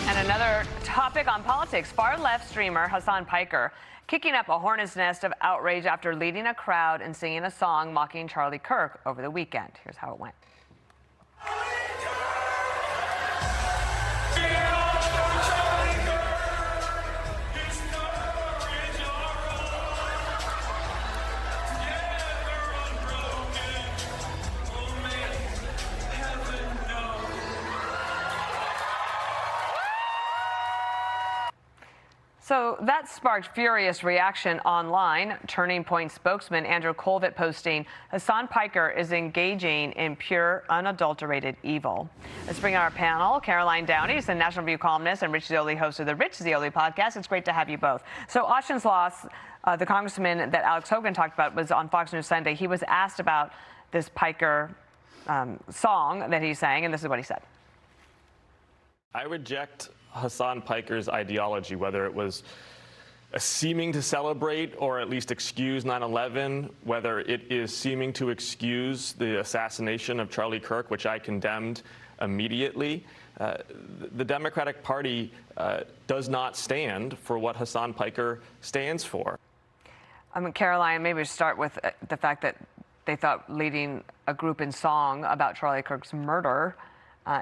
And another topic on politics, far-left streamer Hasan Piker kicking up a hornet's nest of outrage after leading a crowd and singing a song mocking Charlie Kirk over the weekend. Here's how it went. So that sparked furious reaction online. Turning Point spokesman Andrew Colvett posting, Hasan Piker is engaging in pure, unadulterated evil. Let's bring in our panel. Caroline Downey is the National Review columnist and Rich Zeoli, host of the Rich Zeoli podcast. It's great to have you both. So Austin's loss, the congressman that Alex Hogan talked about, was on Fox News Sunday. He was asked about this Piker song that he sang, and this is what he said. I reject Hasan Piker's ideology, whether it was seeming to celebrate or at least excuse 9/11, whether it is seeming to excuse the assassination of Charlie Kirk, which I condemned immediately. The Democratic Party does not stand for what Hasan Piker stands for. Caroline, maybe start with the fact that they thought leading a group in song about Charlie Kirk's murder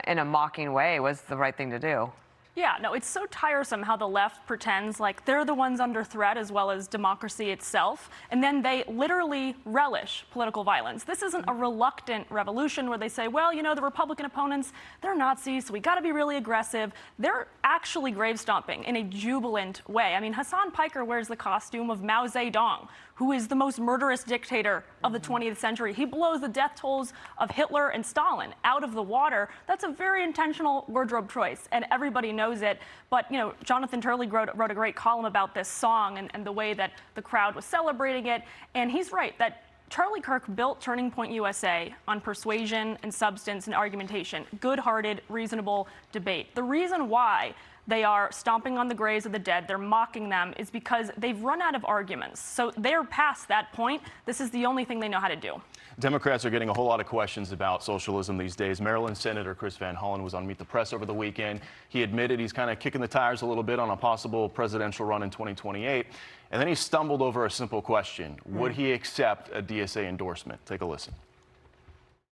in a mocking way was the right thing to do. Yeah, no, it's so tiresome how the left pretends like they're the ones under threat as well as democracy itself, and then they literally relish political violence. This isn't a reluctant revolution where they say, well, you know, the Republican opponents, they're Nazis, so we got to be really aggressive. They're actually grave stomping in a jubilant way. I mean, Hasan Piker wears the costume of Mao Zedong, who is the most murderous dictator of the 20th century. He blows the death tolls of Hitler and Stalin out of the water. That's a very intentional wardrobe choice, and everybody knows it. But, you know, Jonathan Turley wrote a great column about this song and the way that the crowd was celebrating it. And he's right that Charlie Kirk built Turning Point USA on persuasion and substance and argumentation, good-hearted, reasonable debate. The reason why they are stomping on the graves of the dead, they're mocking them, is because they've run out of arguments. So they're past that point. This is the only thing they know how to do. Democrats are getting a whole lot of questions about socialism these days. Maryland Senator Chris Van Hollen was on Meet the Press over the weekend. He admitted he's kind of kicking the tires a little bit on a possible presidential run in 2028. And then he stumbled over a simple question. Would he accept a DSA endorsement? Take a listen.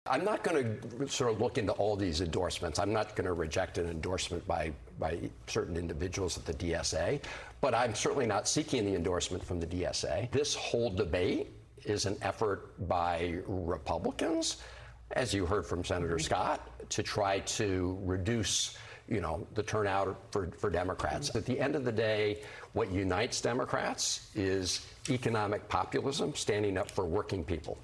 I'm not going to sort of look into all these endorsements. I'm not going to reject an endorsement by certain individuals at the DSA, but I'm certainly not seeking the endorsement from the DSA. This whole debate is an effort by Republicans, as you heard from Senator Scott, to try to reduce, you know, the turnout for Democrats. At the end of the day, what unites Democrats is economic populism, standing up for working people.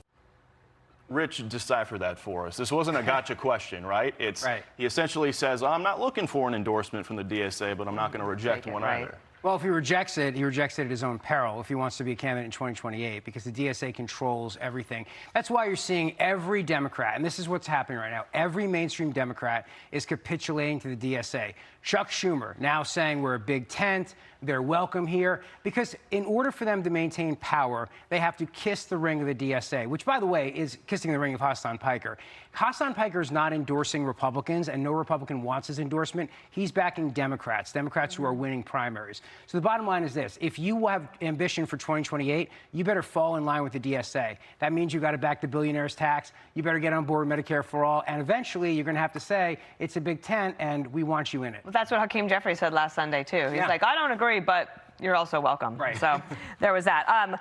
Rich, decipher that for us. This wasn't a gotcha question, right? It's right. He essentially says, I'm not looking for an endorsement from the DSA, but I'm not going to reject one either. Well, if he rejects it at his own peril if he wants to be a candidate in 2028, because the DSA controls everything. That's why you're seeing every Democrat, and this is what's happening right now, every mainstream Democrat is capitulating to the DSA. Chuck Schumer now saying we're a big tent, they're welcome here, because in order for them to maintain power, they have to kiss the ring of the DSA, which, by the way, is kissing the ring of Hasan Piker. Hasan Piker is not endorsing Republicans, and no Republican wants his endorsement. He's backing Democrats who are winning primaries. So the bottom line is this. If you have ambition for 2028, you better fall in line with the DSA. That means you got to back the billionaire's tax. You better get on board with Medicare for all. And eventually, you're going to have to say, it's a big tent, and we want you in it. Well, that's what Hakeem Jeffries said last Sunday, too. He's like, I don't agree, but you're also welcome. Right. So there was that.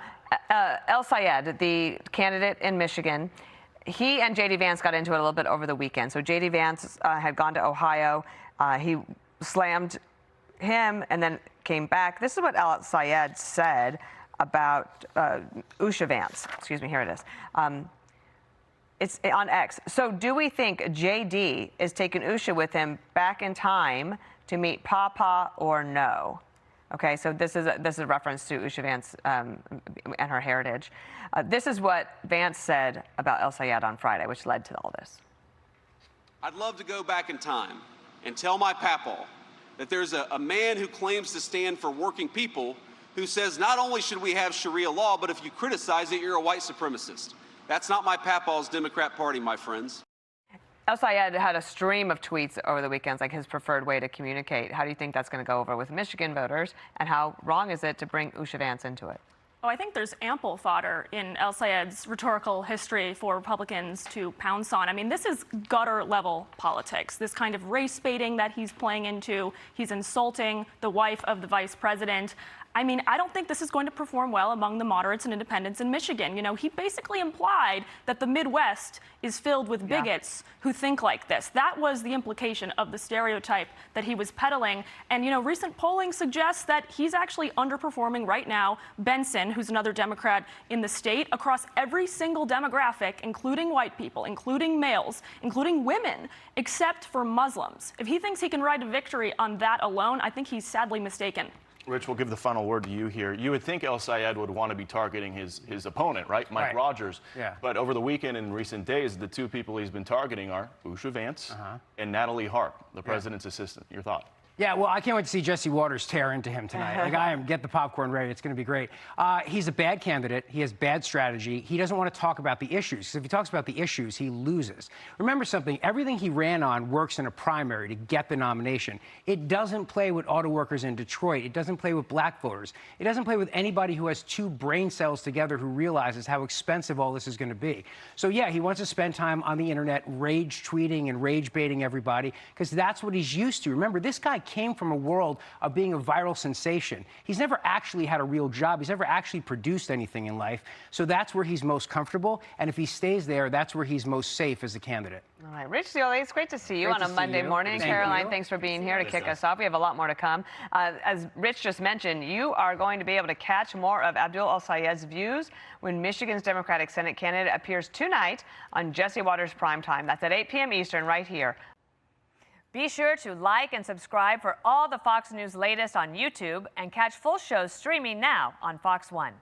El-Sayed, the candidate in Michigan, he and J.D. Vance got into it a little bit over the weekend. So J.D. Vance had gone to Ohio. He slammed him and then came back. This is what El-Sayed said about Usha Vance. Excuse me, here it is. It's on X. So do we think J.D. is taking Usha with him back in time to meet Papa or no? Okay, so this is a reference to Usha Vance and her heritage. This is what Vance said about El-Sayed on Friday, which led to all this. I'd love to go back in time and tell my papaw that there's a man who claims to stand for working people who says not only should we have Sharia law, but if you criticize it, you're a white supremacist. That's not my papaw's Democrat Party, my friends. El-Sayed had a stream of tweets over the weekends, like his preferred way to communicate. How do you think that's going to go over with Michigan voters? And how wrong is it to bring Usha Vance into it? Oh, I think there's ample fodder in El-Sayed's rhetorical history for Republicans to pounce on. I mean, this is gutter-level politics, this kind of race baiting that he's playing into. He's insulting the wife of the vice president. I mean, I don't think this is going to perform well among the moderates and independents in Michigan. You know, he basically implied that the Midwest is filled with bigots who think like this. That was the implication of the stereotype that he was peddling. And, you know, recent polling suggests that he's actually underperforming right now Benson, who's another Democrat in the state, across every single demographic, including white people, including males, including women, except for Muslims. If he thinks he can ride to victory on that alone, I think he's sadly mistaken. Rich, we'll give the final word to you here. You would think El-Sayed would want to be targeting his opponent, right? Mike Rogers. Yeah. But over the weekend and in recent days, the two people he's been targeting are Usha Vance and Natalie Harp, the president's assistant. Your thought? Yeah, well, I can't wait to see Jesse Waters tear into him tonight. Like, I am, get the popcorn ready. It's going to be great. He's a bad candidate. He has bad strategy. He doesn't want to talk about the issues, because if he talks about the issues, he loses. Remember something, everything he ran on works in a primary to get the nomination. It doesn't play with auto workers in Detroit. It doesn't play with black voters. It doesn't play with anybody who has two brain cells together who realizes how expensive all this is going to be. So, yeah, he wants to spend time on the internet rage tweeting and rage baiting everybody, because that's what he's used to. Remember, this guy came from a world of being a viral sensation. He's never actually had a real job. He's never actually produced anything in life. So that's where he's most comfortable. And if he stays there, that's where he's most safe as a candidate. All right, Rich Zeoli, it's great to see you on a Monday morning. Caroline, thanks for being here to kick us off. We have a lot more to come. As Rich just mentioned, you are going to be able to catch more of Abdul El-Sayed's views when Michigan's Democratic Senate candidate appears tonight on Jesse Waters Primetime. That's at 8 p.m. Eastern right here. Be sure to like and subscribe for all the Fox News latest on YouTube and catch full shows streaming now on Fox One.